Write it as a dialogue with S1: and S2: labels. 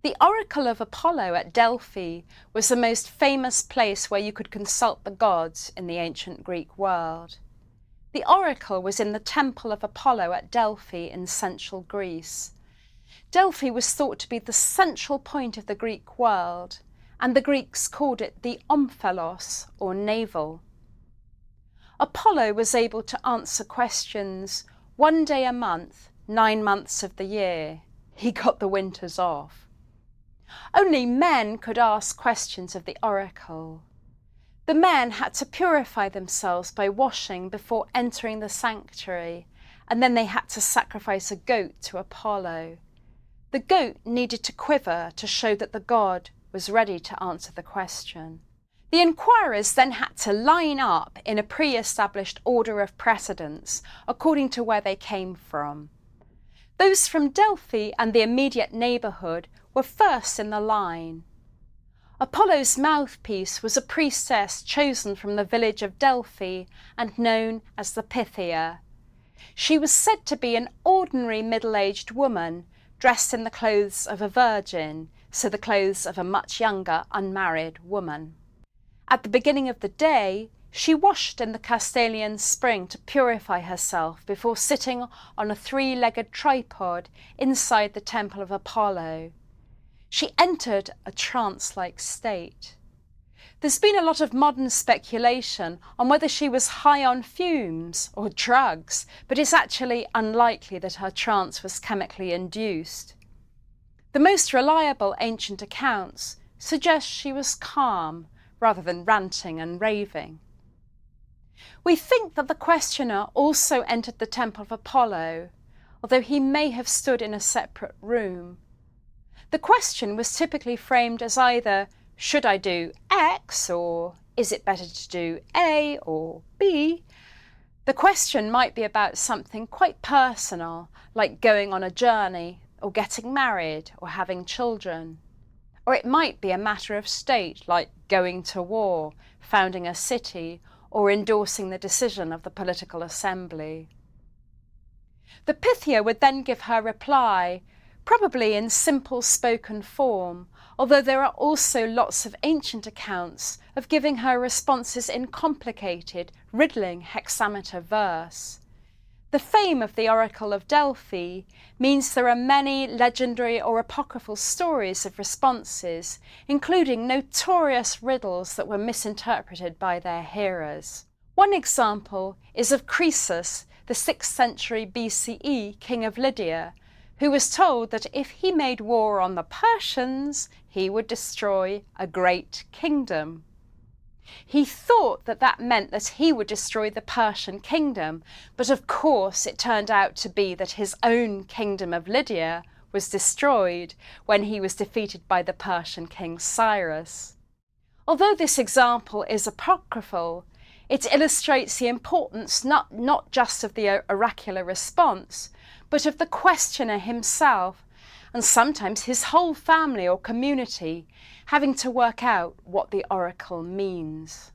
S1: The Oracle of Apollo at Delphi was the most famous place where you could consult the gods in the ancient Greek world. The oracle was in the Temple of Apollo at Delphi in central Greece. Delphi was thought to be the central point of the Greek world, and the Greeks called it the omphalos, or navel. Apollo was able to answer questions 1 day a month, 9 months of the year. He got the winters off. Only men could ask questions of the oracle. The men had to purify themselves by washing before entering the sanctuary, and then they had to sacrifice a goat to Apollo. The goat needed to quiver to show that the god was ready to answer the question. The inquirers then had to line up in a pre-established order of precedence according to where they came from. Those from Delphi and the immediate neighbourhood were first in the line. Apollo's mouthpiece was a priestess chosen from the village of Delphi and known as the Pythia. She was said to be an ordinary middle-aged woman dressed in the clothes of a virgin, so the clothes of a much younger unmarried woman. At the beginning of the day, she washed in the Castalian spring to purify herself before sitting on a 3-legged tripod inside the temple of Apollo. She entered a trance-like state. There's been a lot of modern speculation on whether she was high on fumes or drugs, but it's actually unlikely that her trance was chemically induced. The most reliable ancient accounts suggest she was calm rather than ranting and raving. We think that the questioner also entered the temple of Apollo, although he may have stood in a separate room. The question was typically framed as either, should I do X, or is it better to do A or B? The question might be about something quite personal, like going on a journey, or getting married, or having children. Or it might be a matter of state, like going to war, founding a city, or endorsing the decision of the political assembly. The Pythia would then give her reply, probably in simple spoken form, although there are also lots of ancient accounts of giving her responses in complicated, riddling hexameter verse. The fame of the Oracle of Delphi means there are many legendary or apocryphal stories of responses, including notorious riddles that were misinterpreted by their hearers. One example is of Croesus, the 6th century BCE king of Lydia, who was told that if he made war on the Persians, he would destroy a great kingdom. He thought that that meant that he would destroy the Persian kingdom, but of course it turned out to be that his own kingdom of Lydia was destroyed when he was defeated by the Persian king Cyrus. Although this example is apocryphal, it illustrates the importance not just of the oracular response, but of the questioner himself, and sometimes his whole family or community, having to work out what the oracle means.